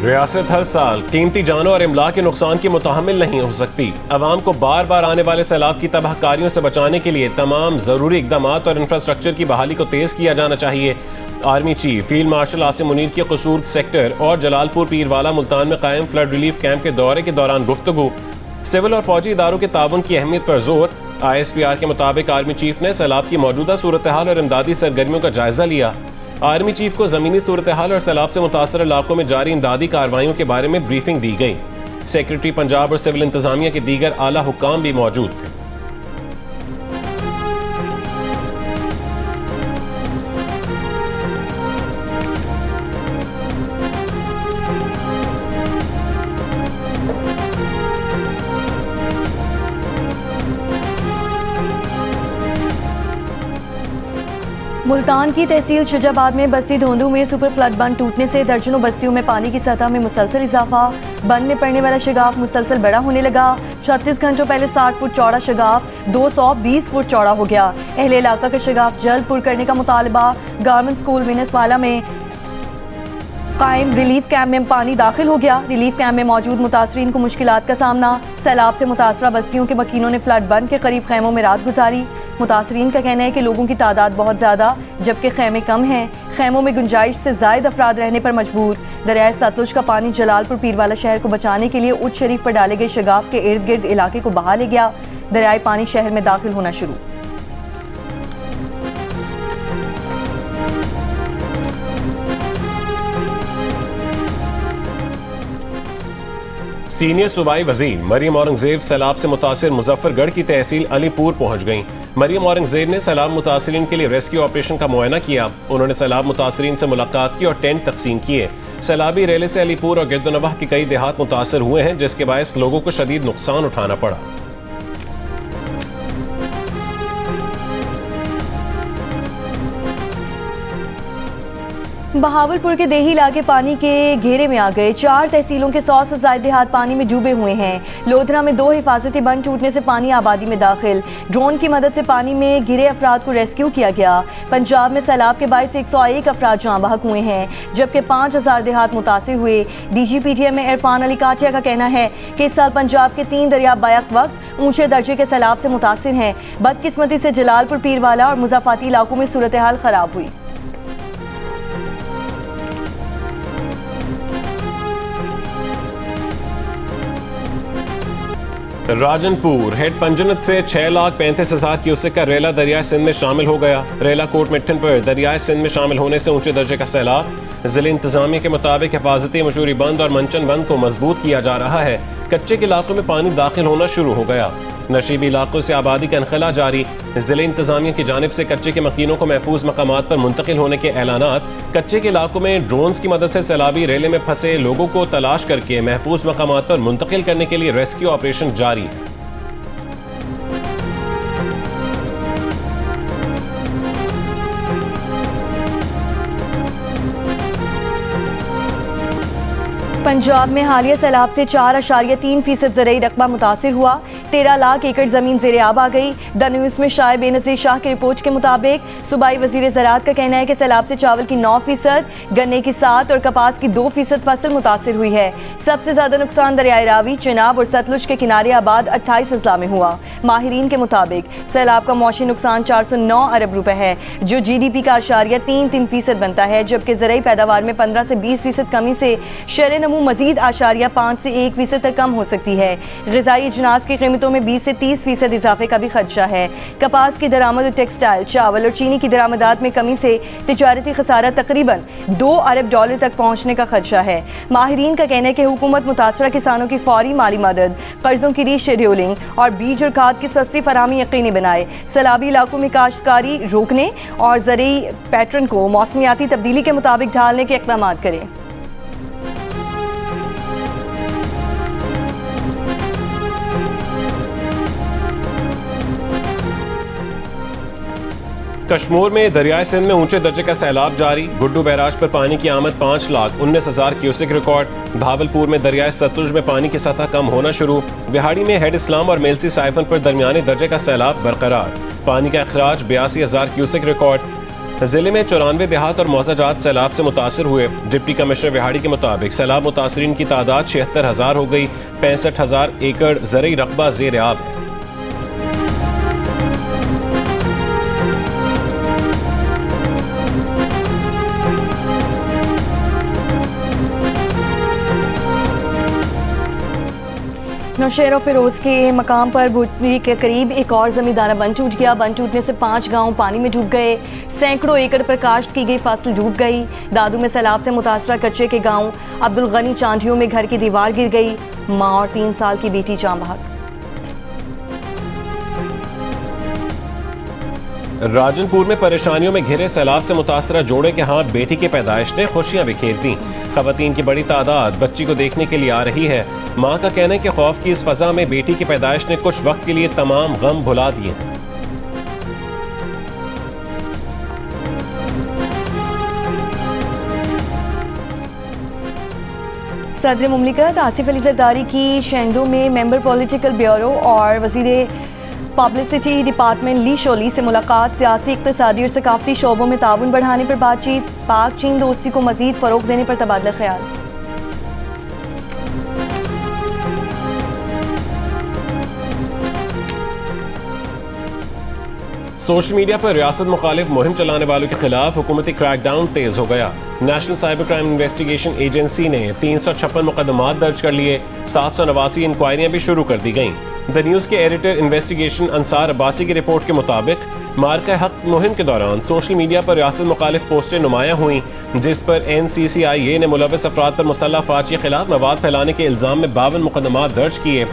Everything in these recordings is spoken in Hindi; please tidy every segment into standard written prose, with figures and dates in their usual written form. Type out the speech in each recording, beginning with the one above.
रियासत हर साल कीमती जानों और इमलाक के नुकसान की मुतहम्मिल नहीं हो सकती। अवाम को बार बार आने वाले सैलाब की तबाहकारियों से बचाने के लिए तमाम ज़रूरी इकदाम और इंफ्रास्ट्रक्चर की बहाली को तेज़ किया जाना चाहिए। Army chief field marshal Asim Munir के कसूर सेक्टर और जलालपुर पीरवाला मुल्तान में कायम फ्लड रिलीफ कैंप के दौरे के दौरान गुफ्तगू। सिविल और फौजी इदारों के ताउन की अहमियत पर जोर। ISPR के मुताबिक आर्मी चीफ ने सैलाब की मौजूदा सूरत हाल और इमदादी सरगर्मियों का जायजा लिया। आर्मी चीफ को ज़मीनी सूरत हाल और सैलाब से मुतासर इलाकों में जारी इमदादी कार्रवाइयों के बारे में ब्रीफिंग दी गई। सेक्रेटरी पंजाब और सिविल इंतजामिया के दीगर आला हुक्काम भी मौजूद थे। मुल्तान की तहसील शुजाबाद में बस्ती धोंदू में सुपर फ्लड बंद टूटने से दर्जनों बस्तियों में पानी की सतह में मुसलसल इजाफा। बंद में पड़ने वाला शगाफ मुसलसल बड़ा होने लगा। 36 घंटों पहले 60 फुट चौड़ा शगाफ 220 फुट चौड़ा हो गया। अहले इलाका का शगाफ जल्द पुर करने का मुतालबा। गवर्नमेंट स्कूल विनसवाला में कायम रिलीफ कैंप में पानी दाखिल हो गया। रिलीफ कैंप में मौजूद मुतासरीन को मुश्किलात का सामना। सैलाब से मुतासरा बस्तियों के मकीनों ने फ्लड बंद के करीब खैमों में रात गुजारी। मुतासरीन का कहना है कि लोगों की तादाद बहुत ज़्यादा जबकि खैमे कम हैं। खैमों में गुंजाइश से ज़ायद अफराद रहने पर मजबूर। दरियाए सतलुज का पानी जलालपुर पीरवाला शहर को बचाने के लिए उच्च शरीफ पर डाले गए शगाफ के इर्द गिर्द इलाके को बहा ले गया। दरियाई पानी शहर में दाखिल होना शुरू। सीनियर सूबाई वजीर मरियम औरंगजेब सैलाब से मुतासिर मुजफ्फरगढ़ की तहसील अलीपुर पहुंच गईं। मरियम औरंगजेब ने सैलाब मुतासरीन के लिए रेस्क्यू ऑपरेशन का मुआयना किया। उन्होंने सैलाब मुतासरीन से मुलाकात की और टेंट तकसीम किए। सैलाबी रेले से अलीपुर और गिरदोनवाह के कई देहात मुतासर हुए हैं जिसके बायस लोगों को शदीद नुकसान उठाना पड़ा। बहावलपुर के देही इलाके पानी के घेरे में आ गए। 4 तहसीलों के 100 से ज्यादा देहात पानी में डूबे हुए हैं। लोधरा में 2 हिफाजती बंद टूटने से पानी आबादी में दाखिल। ड्रोन की मदद से पानी में गिरे अफराद को रेस्क्यू किया गया। पंजाब में सैलाब के बायस 101 अफराद जाँ बहक हुए हैं जबकि 5000 देहात मुतासिर हुए। DG-PTM में इरफान अली काटिया का कहना है कि इस साल पंजाब के 3 दरिया बैक वक्त ऊंचे दर्जे के सैलाब से मुतासिर हैं। बदकिस्मती से जलालपुर पीरवाला और मुज़ाफ़ाती इलाकों में सूरत हाल खराब हुई। राजनपुर हेड पंजनत से 6,35,000 क्यूसेक का रेला दरियाए सिंध में शामिल हो गया। रेला कोट मिट्ठन पर दरियाए सिंध में शामिल होने से ऊंचे दर्जे का सैलाब। जिले इंतजामिया के मुताबिक हिफाजती मशूरी बंद और मंचन बंद को मजबूत किया जा रहा है। कच्चे के इलाकों में पानी दाखिल होना शुरू हो गया। नशीबी इलाकों से आबादी का इनखला जारी। जिले इंतजामिया की जानिब से कच्चे के मकीनों को महफूज मकामात पर मुंतकिल होने के ऐलानात। कच्चे के इलाकों में ड्रोन्स की मदद से सैलाबी रेले में फंसे लोगों को तलाश करके महफूज मकामात पर मुंतकिल करने के लिए रेस्क्यू ऑपरेशन जारी है। पंजाब में हालिया सैलाब से 4.3% ज़रई रकबा मुतासिर हुआ। 13 लाख एकड़ ज़मीन ज़ेरे आब आ गई। द न्यूज़ में शायर बेनज़ीर शाह की रिपोर्ट के मुताबिक सूबाई वज़ीर ज़राअत का कहना है कि सैलाब से चावल की 9%, गन्ने की 7% और कपास की 2% फसल मुतासिर हुई है। सबसे ज़्यादा नुकसान दरियाए रावी, चिनाब और सतलुज के किनारे आबाद 28 अजला में हुआ। माहिरीन के मुताबिक सैलाब का मौशी नुकसान 409 अरब रुपए है जो GDP का 3.3% बनता है जबकि ज़रई पैदावार में 15 से 20% कमी से शरह नमू मजीद 5 से 1% तक कम हो सकती है। ग़िज़ाई अजनास की कीमतों में 20 से 30% इजाफे का भी खदशा है। कपास की दरामद और टेक्सटाइल, चावल और चीनी की दरामदात में कमी से तिजारती खसारा तकरीबन $2 अरब तक पहुँचने का खदशा है। माहिरीन का कहना है कि हुकूमत मुतासरा किसानों की फौरी माली मदद, कर्जों की रीशेड्यूलिंग और बीज और खाद की सस्ती फराहमी यकीनी बनाए। सैलाबी इलाकों में काश्तकारी रोकने और ज़रई पैटर्न को मौसमियाती तब्दीली के मुताबिक ढालने के इक़दाम करें। कश्मीर में दरियाए सिंध में ऊंचे दर्जे का सैलाब जारी। गुड्डू बैराज पर पानी की आमद 5,19,000 क्यूसेक रिकॉर्ड। भावलपुर में दरियाए सतलुज में पानी की सतह कम होना शुरू। बिहाड़ी में हेड इस्लाम और मेलसी साइफन पर दरमियाने दर्जे का सैलाब बरकरार। पानी का अखराज 82,000 क्यूसेक रिकॉर्ड। जिले में 94 देहात और मौजाजात सैलाब से मुतासर हुए। डिप्टी कमिश्नर विहाड़ी के मुताबिक सैलाब मुतासरीन की तादाद 76,000 हो गई। 65,000 एकड़ ज़रई रकबा ज़ेर आब है। नौशेरा फिरोज के मकाम पर भूतरी के करीब एक और जमींदारा बंद टूट गया। बंद टूटने से 5 गांव पानी में डूब गए। सैकड़ों एकड़ पर काश्त की गई फसल डूब गई। दादू में सैलाब से मुतासरा कच्चे के गांव अब्दुल गनी चांटियों में घर की दीवार गिर गई। मां और 3 साल की बेटी जान बहक। राजनपुर में परेशानियों में घिरे सैलाब से मुतासरा जोड़े के हाथ बेटी की पैदाइश ने खुशियां बिखेर दी। खवातीन की बड़ी तादाद बच्ची को देखने के लिए आ रही है। मां का कहना है कि खौफ की इस फजा में बेटी की पैदाइश ने कुछ वक्त के लिए तमाम गम भुला दिए। सदर मुमलिकत आसिफ अली जरदारी की शेंदो में मेंबर पॉलिटिकल ब्यूरो और वजीर पब्लिसिटी डिपार्टमेंट ली शोली से मुलाकात। सियासी, इक्तिसादी और सकाफती शोबों में ताउन बढ़ाने पर बातचीत। पाक चीन दोस्ती को मजीद फरोग देने पर तबादला ख्याल। सोशल मीडिया पर रियासत मुखालिफ मुहिम चलाने वालों के खिलाफ हुकूमती क्रैकडाउन तेज हो गया। National cyber crime investigation agency ने 356 मुकदमात दर्ज कर लिए। 789 इंक्वायरियां भी शुरू कर दी गईं। द न्यूज़ के एडिटर इन्वेस्टिगेशन अंसार अब्बासी की रिपोर्ट के मुताबिक मार्का हक मुहिम के दौरान सोशल मीडिया पर रियासत मुखालिफ पोस्टें नुमायां हुई, जिस पर NCCIA ने मुलव्वस अफराद पर मुसल्लह अफवाज के खिलाफ मवाद फैलाने के इल्ज़ाम में 52 मुकदमात दर्ज किए।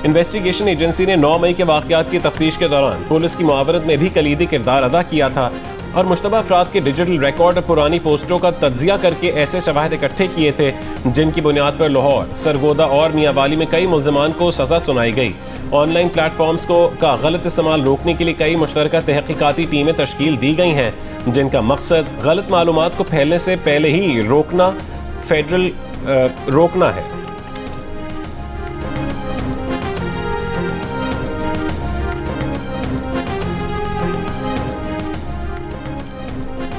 इन्वेस्टिगेशन एजेंसी ने 9 मई के वाक़यात की तफ्तीश के दौरान पुलिस की मुआवरत में भी कलीदी किरदार अदा किया था और मुश्तबा अफराद के डिजिटल रिकॉर्ड और पुरानी पोस्टों का तज्जिया करके ऐसे शवाहिद इकट्ठे किए थे जिनकी बुनियाद पर लाहौर, सरगोदा और मियांवाली में कई मुल्ज़िमान को सज़ा सुनाई गई। ऑनलाइन प्लेटफॉर्म्स का गलत इस्तेमाल रोकने के लिए कई मुश्तरका तहकीकाती टीमें तश्कील दी गई हैं, जिनका मकसद गलत मालूमात को फैलने से पहले ही रोकना है।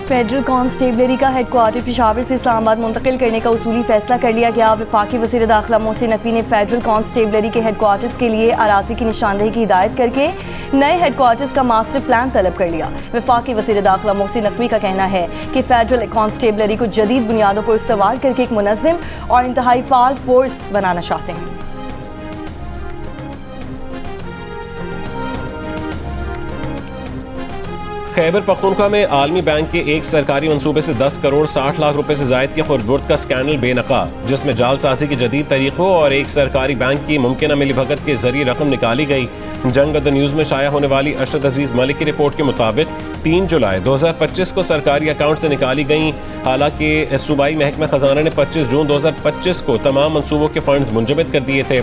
फेडरल कांस्टेबलरी का हेडक्वार्टर पेशावर से इस्लामाबाद मुंतकिल करने का उसूली फैसला कर लिया गया। वफाकी वज़ीर दाखिला मोहसिन नकवी ने फेडरल कांस्टेबलरी के हेडक्वार्टर्स के लिए अराजी की निशानदेही की हिदायत करके नए हेडक्वार्टर्स का मास्टर प्लान तलब कर लिया। वफाकी वज़ीर दाखिला मोहसिन नकवी का कहना है कि फेडरल कांस्टेबलरी को जदीद बुनियादों पर इस्तवार करके एक मुनज़्ज़म और इंतहाई फ़ाल फोर्स बनाना चाहते हैं। खैबर पख्तूनख्वा में आलमी बैंक के एक सरकारी मंसूबे से 10 करोड़ 60 लाख रुपए से जायद की खुर्द का स्कैंडल बेनकाब, जिसमें जालसाजी के जदीद तरीकों और एक सरकारी बैंक की मुमकिन मिलीभगत के जरिए रकम निकाली गई। जंग द न्यूज़ में शाया होने वाली अरशद अजीज मलिक की रिपोर्ट के मुताबिक 3 जुलाई 2025 को सरकारी अकाउंट से निकाली गई। हालांकि सूबाई महकमा खजाना ने 25 जून 2025 को तमाम मंसूबों के फंड्स मुंजमद कर दिए थे,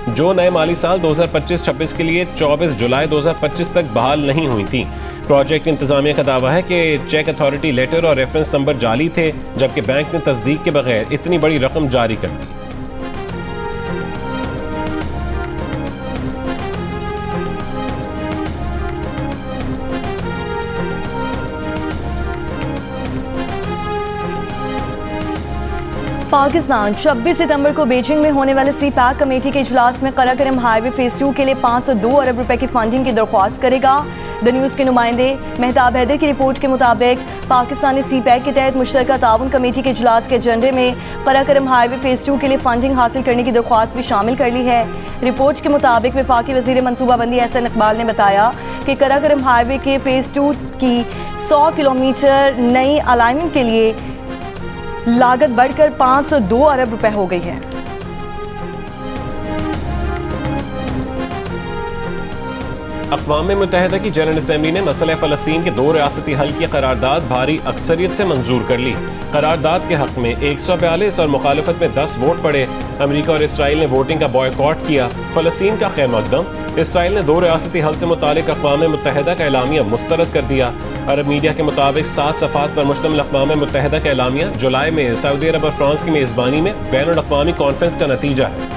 जो नए माली साल 2025-26 के लिए 24 जुलाई 2025 तक बहाल नहीं हुई थी। प्रोजेक्ट इंतजामिया का दावा है कि चेक अथॉरिटी लेटर और रेफरेंस नंबर जाली थे, जबकि बैंक ने तस्दीक के बगैर इतनी बड़ी रकम जारी कर दी। पाकिस्तान 26 सितंबर को बीजिंग में होने वाले CPAC कमेटी के इजलास में कराकरम हाईवे फेज 2 के लिए 502 अरब रुपए की फंडिंग की दरख्वास्त करेगा। द न्यूज़ के नुमाइंदे मेहताब हैदर की रिपोर्ट के मुताबिक पाकिस्तान ने CPAC के तहत मुश्तरका ताउन कमेटी के इजलास के एजेंडे में कराकरम हाईवे फेज 2 के लिए फंडिंग हासिल करने की दरख्वास्त भी शामिल कर ली है। रिपोर्ट के मुताबिक वफाकी वजीर मनसूबाबंदी एहसन इकबाल ने बताया कि कराकरम हाईवे के फेज 2 की 100 किलोमीटर नई अलाइनमेंट के लिए लागत बढ़कर 502 अरब रुपए हो गई है। अक़वाम मुत्तहिदा की जनरल असम्बली ने मसला फ़लस्तीन के 2 रियासती हल की करारदाद भारी अक्सरियत से मंजूर कर ली। करारदाद के हक में 142 और मुखालफत में 10 वोट पड़े। अमरीका और इसराइल ने वोटिंग का बॉयकॉट किया। फ़लस्तीन का खैर मकदम। इसराइल ने 2 रियासती हल से मुतालिक अक़वाम मुत्तहिदा का एलामिया मुस्तरद कर दिया। अरब मीडिया के मुताबिक 7 सफ़ात पर मुश्तमिल अक़वाम मुत्तहिदा का एलामिया जुलाई में सऊदी अरब और फ्रांस की मेज़बानी में बैनुल अक़वामी कॉन्फ्रेंस का नतीजा है।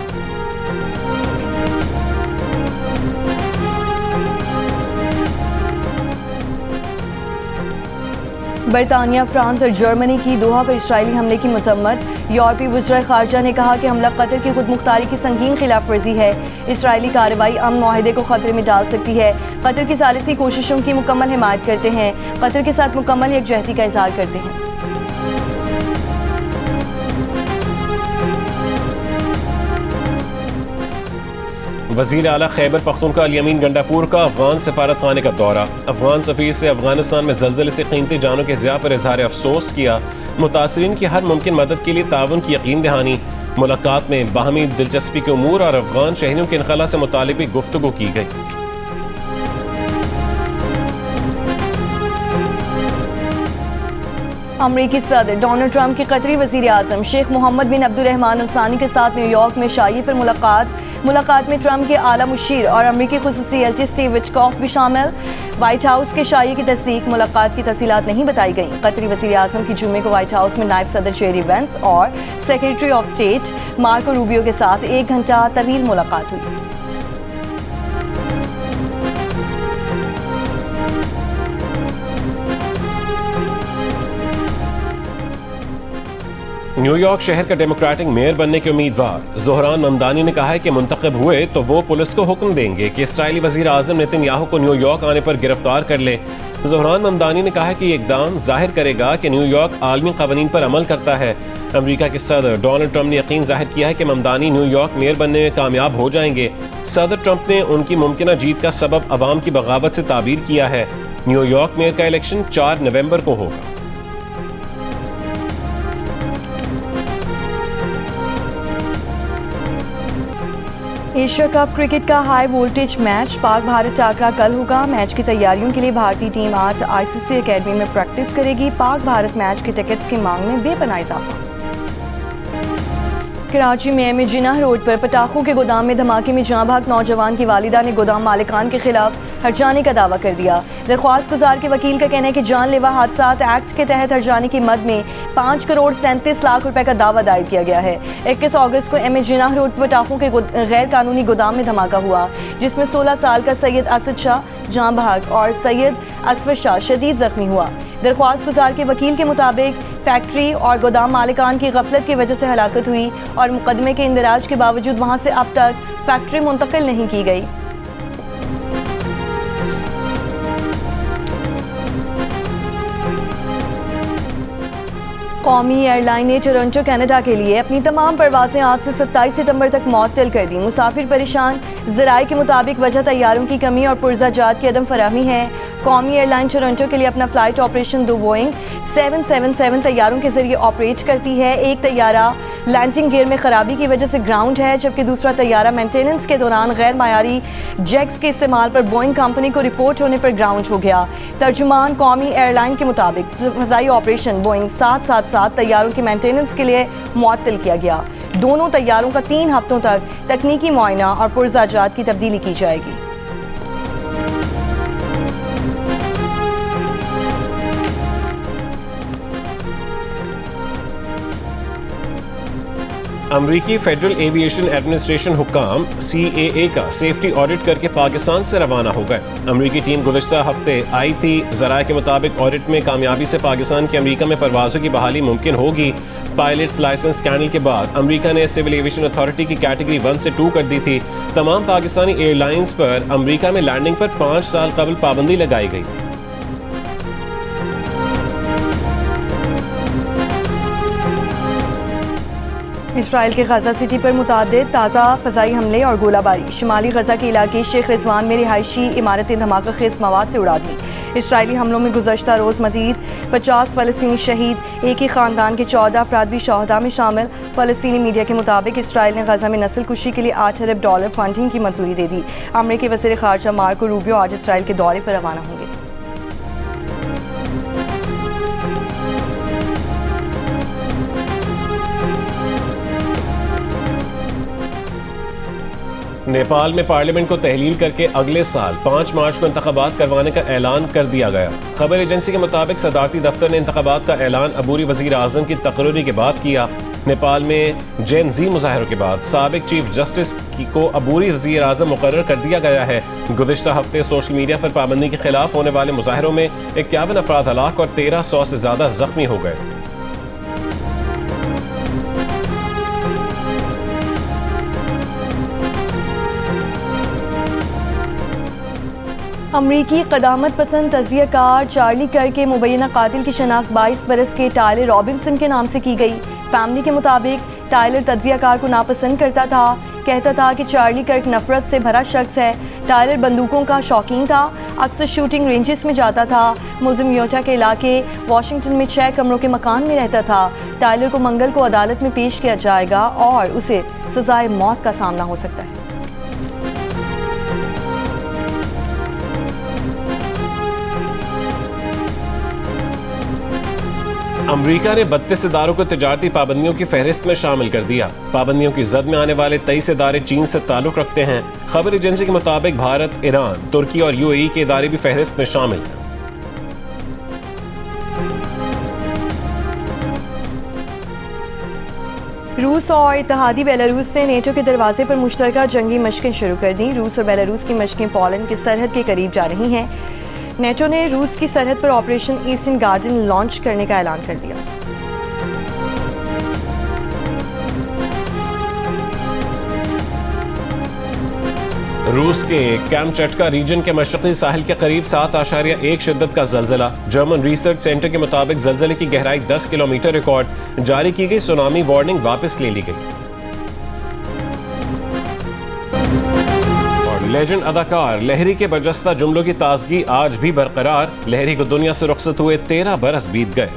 बरतानिया, फ्रांस और जर्मनी की दोहा पर इसराइली हमले की मजम्मत। यूरोपीय वज़ीर ख़ारजा ने कहा कि हमला कतर की खुद मुख्तारी की संगीन खिलाफ वर्जी है। इसराइली कार्रवाई अमन माहिदे को खतरे में डाल सकती है। कतर की सालिसी कोशिशों की मुकम्मल हिमायत करते हैं। कतर के साथ मुकम्मल यकजहती का इज़हार करते हैं। वज़ीर आला खैबर पख्तूनख्वा अल यमीन गंडापुर का अफगान सफारत खाने का दौरा। अफगान सफ़ीर से अफगानिस्तान में ज़लज़ले से कीमती जानों के ज़िया पर इज़हार अफसोस किया। मुतासरीन की हर मुमकिन मदद के लिए ताउन की यकीन दहानी। मुलाकात में बाहमी दिलचस्पी के उमूर और अफगान शहरियों के इनखला से मुतालिक भी गुफ्तगू की गई। अमरीकी सदर डोनाल्ड ट्रंप के कतरी वज़ीर आज़म शेख मोहम्मद बिन अब्दुर्रहमान अल सानी के साथ न्यूयॉर्क में शाही पर मुलाकात में ट्रंप के आला मुशीर और अमरीकी खुसूसी एलची स्टीव विटकॉफ भी शामिल। व्हाइट हाउस के शाही की तस्दीक। मुलाकात की तफसीलात नहीं बताई गई। कतरी वज़ीर आज़म की जुमे को व्हाइट हाउस में नायब सदर शेरी वेंस और secretary of state Marco Rubio के साथ 1 घंटा तवील मुलाकात हुई। न्यूयॉर्क शहर का डेमोक्रेटिक मेयर बनने के उम्मीदवार ज़ोहरान ममदानी ने कहा है कि मुंतखब हुए तो वो पुलिस को हुक्म देंगे कि इसराइली वज़ीर आज़म नेतन्याहू को न्यूयॉर्क आने पर गिरफ्तार कर ले। ज़ोहरान ममदानी ने कहा कि ये इकदाम जाहिर करेगा कि न्यूयॉर्क आलमी क़वानीन पर अमल करता है। अमरीका के सदर डोनाल्ड ट्रंप ने यकीन जाहिर किया है कि ममदानी न्यूयॉर्क मेयर बनने में कामयाब हो जाएंगे। सदर ट्रंप ने उनकी मुमकिन जीत का सबब अवाम की बगावत से ताबीर किया है। न्यूयॉर्क मेयर का इलेक्शन 4 नवंबर को होगा। एशिया कप क्रिकेट का high voltage match Pak Bharat टाकरा कल होगा। मैच की तैयारियों के लिए भारतीय टीम आज आईसीसी एकेडमी में प्रैक्टिस करेगी। पाक भारत मैच के टिकट्स की मांग में बेपनाह इजाफा। कराची में एम ए जिन्नाह रोड पर पटाखों के गोदाम में धमाके में जाँ भाग नौजवान की वालिदा ने गोदाम मालिकान के खिलाफ हर्जाने का दावा कर दिया। दरख्वास्त गुजार के वकील का कहना है कि जानलेवा हादसात एक्ट के तहत हर्जाने की मद में 5 करोड़ 37 लाख रुपए का दावा दायर किया गया है। 21 अगस्त को एम ए जिन्नाह रोड पर पटाखों के गैर कानूनी गोदाम में धमाका हुआ, जिसमें 16 साल का सैयद असद शाह जाँ भाग और सैयद असफर शाह शदीद जख्मी हुआ। दरख्वास्त गुजार के वकील के मुताबिक फैक्ट्री और गोदाम मालिकान की गफलत की वजह से हलाकत हुई और मुकदमे के इंदराज के बावजूद वहां से अब तक फैक्ट्री मुंतकिल नहीं की गई। कौमी एयरलाइन ने टोरंटो कनाडा के लिए अपनी तमाम परवाजें आज से 27 सितंबर तक मुअत्तल कर दी। मुसाफिर परेशान। ज़राए के मुताबिक वजह तैयारों की कमी और पुर्जाजात की अदम फराहमी है। कौमी एयरलाइन टोरंटो के लिए अपना फ़्लाइट ऑपरेशन 2 बोइंग 777 तैयारों के जरिए ऑपरेट करती है। एक तैयारा लैंडिंग गियर में खराबी की वजह से ग्राउंड है, जबकि दूसरा तैयारा मेंटेनेंस के दौरान गैर मायारी जैक्स के इस्तेमाल पर बोइंग कंपनी को रिपोर्ट होने पर ग्राउंड हो गया। तर्जुमान कौमी एयरलाइन के मुताबिक फ़ज़ाई ऑपरेशन बोइंग 777 तैयारों की मेंटेनेंस के लिए मुअत्तल किया गया। दोनों तैयारों का 3 हफ्तों तक तकनीकी मुआयना और पुर्जाजात की तब्दीली की जाएगी। अमरीकी फेडरल एविएशन एडमिनिस्ट्रेशन हुक्काम CAA का सेफ्टी ऑडिट करके पाकिस्तान से रवाना हो गए। अमरीकी टीम गुज़श्ता हफ्ते आई थी। ज़राए के मुताबिक ऑडिट में कामयाबी से पाकिस्तान की अमरीका में परवाज़ों की बहाली मुमकिन होगी। पायलट्स लाइसेंस स्कैंडल के बाद अमरीका ने सिविल एविएशन अथॉरिटी की कैटेगरी 1 से 2 कर दी थी। तमाम पाकिस्तानी एयरलाइंस पर अमरीका में लैंडिंग पर 5 साल कबल पाबंदी लगाई गई थी। इसराइल के गजा सिटी पर मुतादिद ताज़ा फ़ज़ाई हमले और गोलाबारी। शुमाली गजा के इलाके शेख रिजवान में रिहायशी इमारतें धमाका खेज़ मवाद से उड़ा दी। इसराइली हमलों में गुज़श्ता रोज़ मज़ीद 50 फ़लस्तीनी शहीद। एक ही ख़ानदान के 14 अफराद भी शहदा में शामिल। फ़लस्तीनी मीडिया के मुताबिक इसराइल ने गजा में नस्ल कुशी के लिए $8 अरब फंडिंग की मंजूरी दे दी। अमरीकी वज़ीर ख़ारजा मार्को रूबियो आज इसराइल के दौरे पर रवाना होंगे। नेपाल में पार्लियामेंट को तहलील करके अगले साल 5 मार्च को इंतखाबात करवाने का ऐलान कर दिया गया। खबर एजेंसी के मुताबिक सदारती दफ्तर ने इंतखाबात का ऐलान अबूरी वज़ीर आज़म की तकरीर के बाद किया। नेपाल में जेन जी मुजाहरों के बाद साबिक चीफ जस्टिस को अबूरी वज़ीर आज़म मुकर्रर कर दिया गया है। गुज़िश्ता हफ्ते सोशल मीडिया पर पाबंदी के खिलाफ होने वाले मुजाहरों में 51 अफराद हलाक और 1300 से ज्यादा जख्मी हो गए। अमरीकी क़दामत पसंद तज़ियाकार चार्ली कर्क के मुबैना कातिल की शनाख्त 22 बरस के टायलर रॉबिन्सन के नाम से की गई। फैमिली के मुताबिक टायलर तज़ियाकार को नापसंद करता था, कहता था कि चार्ली कर्क नफरत से भरा शख्स है। टायलर बंदूकों का शौकीन था, अक्सर शूटिंग रेंजेस में जाता था। मुल्ज़िम यूटा के इलाके वाशिंगटन में 6 कमरों के मकान में रहता था। टायलर को मंगल को अदालत में पेश किया जाएगा और उसे सज़ाए मौत का सामना हो सकता है। अमरीका ने 32 इदारों को तिजारती पाबंदियों की फहरिस्त में शामिल कर दिया। पाबंदियों की जद में आने वाले 23 इदारे चीन से ताल्लुक रखते हैं। खबर एजेंसी के मुताबिक भारत, ईरान, तुर्की और यूएई के इदारे भी फहरिस्त में शामिल हैं। रूस और इत्तेहादी बेलारूस ने नेटो के दरवाजे पर मुश्तरका जंगी मशकें शुरू कर दी। रूस और बेलारूस की मशकें पोलैंड की सरहद के करीब जा रही हैं। नेटो ने रूस की सरहद पर ऑपरेशन ईस्टर्न गार्डन लॉन्च करने का ऐलान कर दिया। रूस के कैमचटका रीजन के मशरक़ी साहिल के करीब 7.1 शिद्दत का जल्जला। जर्मन रिसर्च सेंटर के मुताबिक जल्जले की गहराई 10 किलोमीटर रिकॉर्ड। जारी की गई सुनामी वार्निंग वापस ले ली गई। और लेजेंड अदाकार लहरी के बरजस्ता जुमलों की ताजगी आज भी बरकरार। लहरी को दुनिया से रुखसत हुए 13 बरस बीत गए।